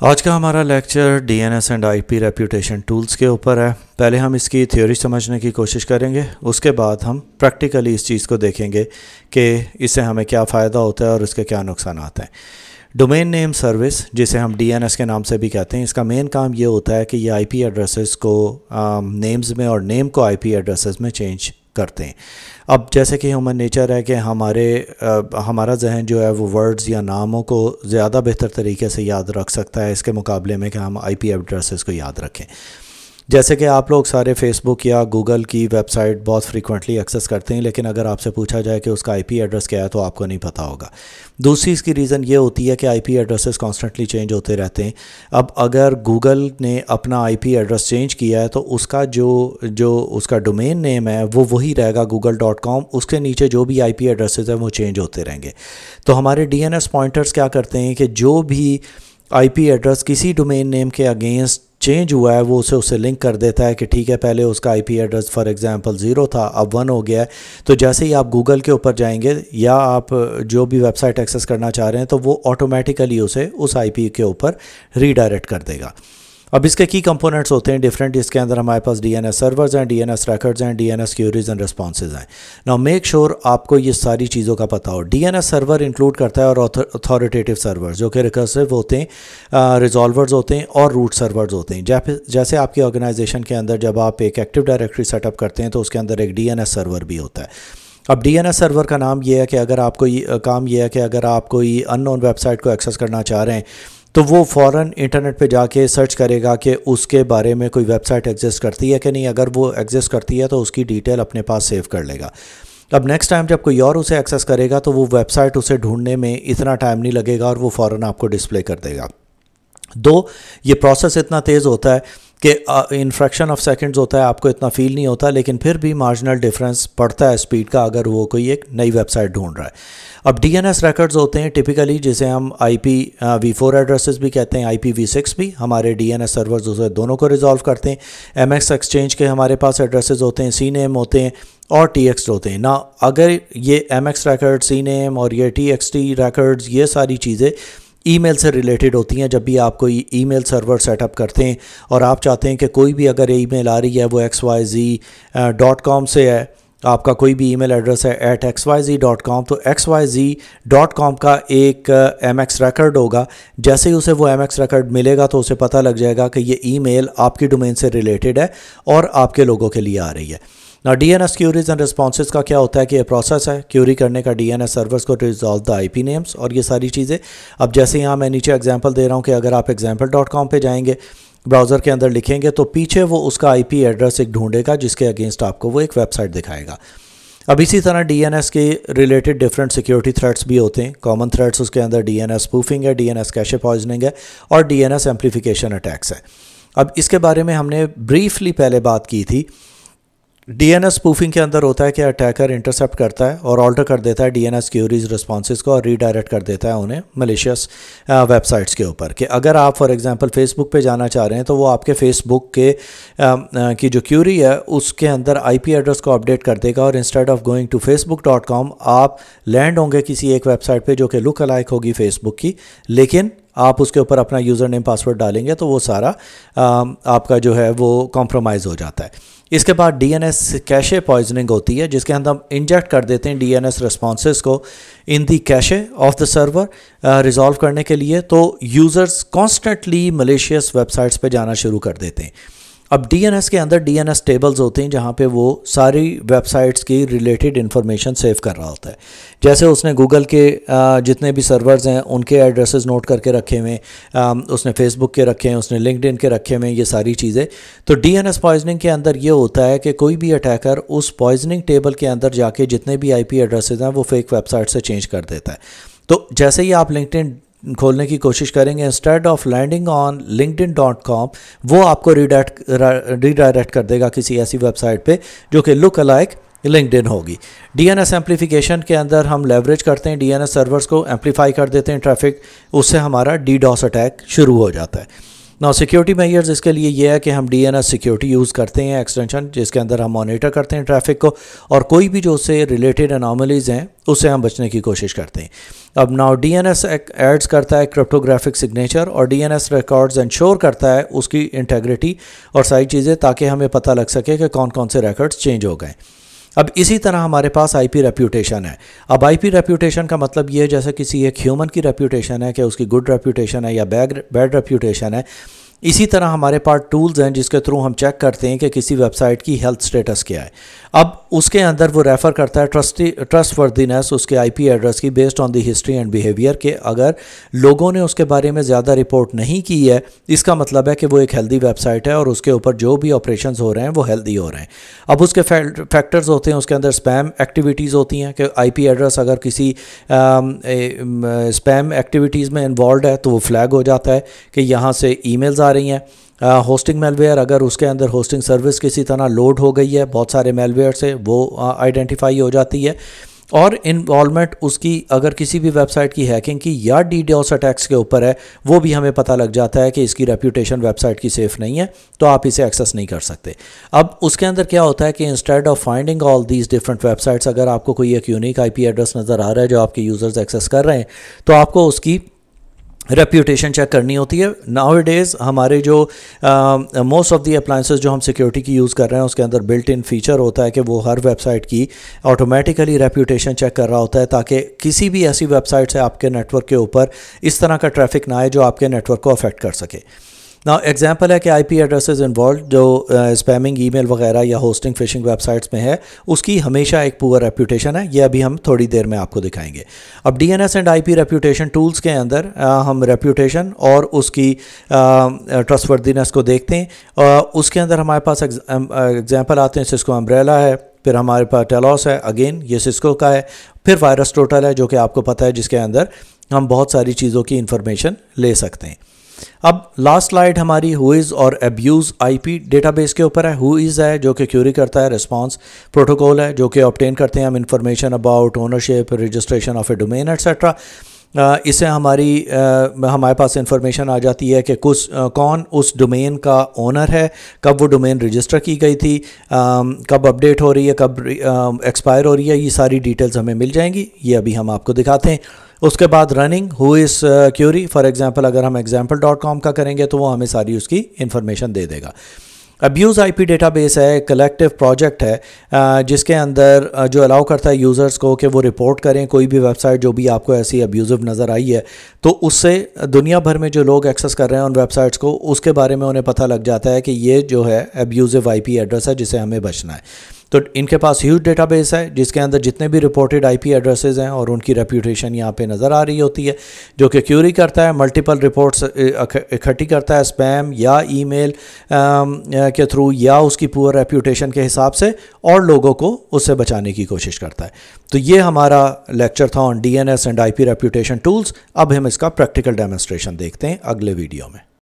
आज का हमारा lecture DNS and IP reputation tools के ऊपर है। पहले हम इसकी थ्योरी समझने की कोशिश करेंगे, उसके बाद हम प्रैक्टिकली इस चीज़ को देखेंगे कि इससे हमें क्या फ़ायदा होता है और इसके क्या नुकसान आते हैं। डोमेन नेम सर्विस, जिसे हम डीएनएस के नाम से भी कहते हैं, इसका मेन काम ये होता है कि ये आईपी एड्रेसेस को नेम्स में और नेम को आईपी एड्रेसेस में चेंज करते हैं। अब जैसे कि ह्यूमन नेचर है कि हमारा जहन जो है वो वर्ड्स या नामों को ज़्यादा बेहतर तरीके से याद रख सकता है इसके मुकाबले में कि हम आईपी एड्रेसेस को याद रखें। जैसे कि आप लोग सारे फेसबुक या गूगल की वेबसाइट बहुत फ्रीक्वेंटली एक्सेस करते हैं, लेकिन अगर आपसे पूछा जाए कि उसका आईपी एड्रेस क्या है तो आपको नहीं पता होगा। दूसरी इसकी रीज़न ये होती है कि आईपी एड्रेसेस कॉन्स्टेंटली चेंज होते रहते हैं। अब अगर गूगल ने अपना आईपी एड्रेस चेंज किया है तो उसका जो उसका डोमेन नेम है वो वही रहेगा google.com। उसके नीचे जो भी आईपी एड्रेसेस हैं वो चेंज होते रहेंगे। तो हमारे डीएनएस पॉइंटर्स क्या करते हैं कि जो भी आईपी एड्रेस किसी डोमेन नेम के अगेंस्ट चेंज हुआ है वो उससे लिंक कर देता है कि ठीक है, पहले उसका आईपी एड्रेस फॉर एग्जांपल 0 था, अब 1 हो गया है। तो जैसे ही आप गूगल के ऊपर जाएंगे या आप जो भी वेबसाइट एक्सेस करना चाह रहे हैं तो वो ऑटोमेटिकली उसे उस आईपी के ऊपर रीडायरेक्ट कर देगा। अब इसके की कंपोनेंट्स होते हैं डिफरेंट। इसके अंदर हमारे पास डीएनएस सर्वर्स हैं, डीएनएस रिकॉर्ड्स हैं, डीएनएस क्यूरीज एंड रिस्पॉन्सेज हैं। नाउ मेक श्योर आपको ये सारी चीज़ों का पता हो। डीएनएस सर्वर इंक्लूड करता है और अथॉरिटेटिव सर्वर्स जो कि रिकर्सिव होते हैं, रिजॉल्वर्स होते हैं और रूट सर्वर्स होते हैं। जैसे आपकी ऑर्गेनाइजेशन के अंदर जब आप एक एक्टिव डायरेक्टरी सेटअप करते हैं तो उसके अंदर एक डीएनएस सर्वर भी होता है। अब डीएनएस सर्वर का नाम ये है कि अगर आप कोई अननोन वेबसाइट को एक्सेस करना चाह रहे हैं तो वो फ़ौरन इंटरनेट पे जाके सर्च करेगा कि उसके बारे में कोई वेबसाइट एग्जिस्ट करती है कि नहीं। अगर वो एग्जिस्ट करती है तो उसकी डिटेल अपने पास सेव कर लेगा। अब नेक्स्ट टाइम जब कोई और उसे एक्सेस करेगा तो वो वेबसाइट उसे ढूंढने में इतना टाइम नहीं लगेगा और वो फ़ौरन आपको डिस्प्ले कर देगा। दो ये प्रोसेस इतना तेज़ होता है कि इन फ्रैक्शन ऑफ सेकंड्स होता है, आपको इतना फील नहीं होता, लेकिन फिर भी मार्जिनल डिफरेंस पड़ता है स्पीड का अगर वो कोई एक नई वेबसाइट ढूंढ रहा है। अब डीएनएस रिकॉर्ड्स होते हैं टिपिकली, जिसे हम IPv4 एड्रेसेस भी कहते हैं, IPv6 भी। हमारे डीएनएस सर्वर्स उसे दोनों को रिजॉल्व करते हैं। एमएक्स एक्सचेंज के हमारे पास एड्रेसेस होते हैं, CNAME होते हैं और TXT होते हैं ना। अगर ये MX रिकॉर्ड, CNAME और ये TXT रिकॉर्ड्स, ये सारी चीज़ें ईमेल से रिलेटेड होती हैं। जब भी आप कोई ईमेल सर्वर सेटअप करते हैं और आप चाहते हैं कि कोई भी अगर ईमेल आ रही है वो xyz.com से है, आपका कोई भी ईमेल एड्रेस है @xyz.com, तो xyz.com का एक MX रिकॉर्ड होगा। जैसे ही उसे वो MX रिकॉर्ड मिलेगा तो उसे पता लग जाएगा कि ये ईमेल आपकी डोमेन से रिलेटेड है और आपके लोगों के लिए आ रही है ना। डीएनएस क्यूरीज एंड रिस्पॉन्सेज का क्या होता है कि ये प्रोसेस है क्यूरी करने का डीएनएस सर्वर्स को to resolve the IP names और ये सारी चीज़ें। अब जैसे यहाँ मैं नीचे एग्जांपल दे रहा हूँ कि अगर आप example.com पे जाएंगे, ब्राउज़र के अंदर लिखेंगे तो पीछे वो उसका आईपी एड्रेस एक ढूंढेगा जिसके अगेंस्ट आपको वो एक वेबसाइट दिखाएगा। अब इसी तरह डीएनएस के रिलेटेड डिफरेंट सिक्योरिटी थ्रेट्स भी होते हैं। कॉमन थ्रेट्स उसके अंदर डीएनएस स्पूफिंग है, डीएनएस कैशे पॉइजनिंग है और डीएनएस एम्प्लीफिकेशन अटैक्स है। अब इसके बारे में हमने ब्रीफली पहले बात की थी। डीएनएस स्पूफिंग के अंदर होता है कि अटैकर इंटरसेप्ट करता है और ऑल्टर कर देता है डीएनएस क्यूरीज रिस्पॉन्सेज को और रीडायरेक्ट कर देता है उन्हें मलिशियस वेबसाइट्स के ऊपर। कि अगर आप फॉर एग्जांपल फेसबुक पे जाना चाह रहे हैं तो वो आपके फेसबुक के की जो क्यूरी है उसके अंदर आईपी एड्रेस को अपडेट कर देगा और instead of going to facebook.com आप लैंड होंगे किसी एक वेबसाइट पे जो कि लुक अलाइक होगी फेसबुक की, लेकिन आप उसके ऊपर अपना यूज़र नेम पासवर्ड डालेंगे तो वो सारा आपका जो है वो कॉम्प्रोमाइज़ हो जाता है। इसके बाद डीएनएस कैशे पॉइजनिंग होती है जिसके अंदर हम इंजेक्ट कर देते हैं डीएनएस रिस्पॉन्सेज को in the cache of the server resolve करने के लिए। तो यूज़र्स कॉन्स्टेंटली मलेशियस वेबसाइट्स पे जाना शुरू कर देते हैं। अब डीएनएस के अंदर डीएनएस टेबल्स होते हैं जहाँ पे वो सारी वेबसाइट्स की रिलेटेड इन्फॉर्मेशन सेव कर रहा होता है। जैसे उसने गूगल के जितने भी सर्वर्स हैं उनके एड्रेसेस नोट करके रखे हुए हैं, उसने फेसबुक के रखे हैं, उसने लिंक्डइन के रखे हुए हैं, ये सारी चीज़ें। तो डीएनएस पॉइजनिंग के अंदर ये होता है कि कोई भी अटैकर उस पॉइजनिंग टेबल के अंदर जाके जितने भी आईपी एड्रेसेस हैं वो फेक वेबसाइट से चेंज कर देता है। तो जैसे ही आप लिंक्डइन खोलने की कोशिश करेंगे, instead of landing on linkedin.com वो आपको रीडायरेक्ट कर देगा किसी ऐसी वेबसाइट पे जो कि लुक अलाइक लिंक्डइन होगी। डीएनएस एम्प्लीफिकेशन के अंदर हम लेवरेज करते हैं डीएनएस सर्वर्स को, एम्प्लीफाई कर देते हैं ट्रैफिक, उससे हमारा DDoS अटैक शुरू हो जाता है। ना सिक्योरिटी मेजर्स इसके लिए ये है कि हम DNS सिक्योरिटी यूज़ करते हैं एक्सटेंशन, जिसके अंदर हम मॉनिटर करते हैं ट्रैफिक को, और कोई भी जो उससे रिलेटेड अनॉमलीज़ हैं उससे हम बचने की कोशिश करते हैं। अब नाउ DNS एड्स करता है क्रिप्टोग्राफिक सिग्नेचर, और DNS रिकॉर्ड्स इंश्योर करता है उसकी इंटेग्रिटी और सारी चीज़ें, ताकि हमें पता लग सके कि कौन कौन से रिकॉर्ड्स चेंज हो गए। अब इसी तरह हमारे पास IP रेप्यूटेशन है। अब IP रेप्यूटेशन का मतलब ये है जैसे किसी एक ह्यूमन की रेप्यूटेशन है कि उसकी गुड रेप्यूटेशन है या बैड रेप्यूटेशन है, इसी तरह हमारे पास टूल्स हैं जिसके थ्रू हम चेक करते हैं कि किसी वेबसाइट की हेल्थ स्टेटस क्या है। अब उसके अंदर वो रेफ़र करता है ट्रस्टवर्दीनेस उसके IP एड्रेस की based on the history and behaviour के अगर लोगों ने उसके बारे में ज़्यादा रिपोर्ट नहीं की है, इसका मतलब है कि वो एक हेल्दी वेबसाइट है और उसके ऊपर जो भी ऑपरेशंस हो रहे हैं वो हेल्दी हो रहे हैं। अब उसके फैक्टर्स होते हैं, उसके अंदर स्पैम एक्टिविटीज़ होती हैं कि IP एड्रेस अगर किसी स्पैम एक्टिविटीज़ में इन्वॉल्व है तो वो फ्लैग हो जाता है कि यहाँ से ईमेल्स आ रही हैं। होस्टिंग मेलवेयर, अगर उसके अंदर होस्टिंग सर्विस किसी तरह लोड हो गई है बहुत सारे मेलवेयर से, वो आइडेंटिफाई हो जाती है। और इन्वॉल्वमेंट उसकी अगर किसी भी वेबसाइट की हैकिंग की या DDoS अटैक्स के ऊपर है, वो भी हमें पता लग जाता है कि इसकी रेप्यूटेशन वेबसाइट की सेफ़ नहीं है, तो आप इसे एक्सेस नहीं कर सकते। अब उसके अंदर क्या होता है कि instead of finding all these different websites, अगर आपको कोई एक यूनिक IP एड्रेस नज़र आ रहा है जो आपके यूज़र्स एक्सेस कर रहे हैं, तो आपको उसकी रेप्यूटेशन चेक करनी होती है। नाउ डेज़ हमारे जो मोस्ट ऑफ दी अप्लाइंसेस जो हम सिक्योरिटी की यूज़ कर रहे हैं उसके अंदर बिल्ट इन फीचर होता है कि वो हर वेबसाइट की ऑटोमेटिकली रेप्यूटेशन चेक कर रहा होता है, ताकि किसी भी ऐसी वेबसाइट से आपके नेटवर्क के ऊपर इस तरह का ट्रैफिक ना आए जो आपके नेटवर्क को अफेक्ट कर सके। ना एग्जांपल है कि IP एड्रेसेस इन्वॉल्व जो स्पैमिंग ईमेल वगैरह या होस्टिंग फिशिंग वेबसाइट्स में है, उसकी हमेशा एक पुअर रेप्यूटेशन है। ये अभी हम थोड़ी देर में आपको दिखाएंगे। अब DNS and IP reputation tools के अंदर हम रेप्यूटेशन और उसकी ट्रस्टवर्दीनेस को देखते हैं। उसके अंदर हमारे पास एग्जांपल आते हैं, सिस्को अम्ब्रेला है, फिर हमारे पास टेलॉस है, अगेन ये सिस्को का है, फिर वायरस टोटल है जो कि आपको पता है जिसके अंदर हम बहुत सारी चीज़ों की इंफॉर्मेशन ले सकते हैं। अब लास्ट स्लाइड हमारी हु इज़ और अब्यूज़ IP डेटाबेस के ऊपर है। हु इज़ है जो कि क्यूरी करता है, रिस्पांस प्रोटोकॉल है जो कि ऑब्टेन करते हैं हम information about ownership, registration of A domain etcetera. इससे हमारे पास इंफॉर्मेशन आ जाती है कि कौन उस डोमेन का ओनर है, कब वो डोमेन रजिस्टर की गई थी, कब अपडेट हो रही है, कब एक्सपायर हो रही है, ये सारी डिटेल्स हमें मिल जाएंगी। ये अभी हम आपको दिखाते हैं। उसके बाद running who is query, for example अगर हम example.com का करेंगे तो वो हमें सारी उसकी इंफॉर्मेशन दे देगा। अब्यूज़ IP डेटाबेस है, कलेक्टिव प्रोजेक्ट है जिसके अंदर जो अलाउ करता है यूज़र्स को कि वो रिपोर्ट करें कोई भी वेबसाइट जो भी आपको ऐसी अब्यूज़िव नज़र आई है, तो उससे दुनिया भर में जो लोग एक्सेस कर रहे हैं उन वेबसाइट्स को, उसके बारे में उन्हें पता लग जाता है कि ये जो है अब्यूज़िव IP एड्रेस है जिसे हमें बचना है। तो इनके पास ह्यूज डेटाबेस है जिसके अंदर जितने भी रिपोर्टेड IP एड्रेसेस हैं और उनकी रेप्यूटेशन यहाँ पे नज़र आ रही होती है, जो कि क्यूरी करता है, मल्टीपल रिपोर्ट्स इकट्ठी करता है स्पैम या ईमेल के थ्रू या उसकी पुअर रेप्यूटेशन के हिसाब से, और लोगों को उससे बचाने की कोशिश करता है। तो ये हमारा लेक्चर था on DNS and IP reputation tools. अब हम इसका प्रैक्टिकल डेमोन्स्ट्रेशन देखते हैं अगले वीडियो में।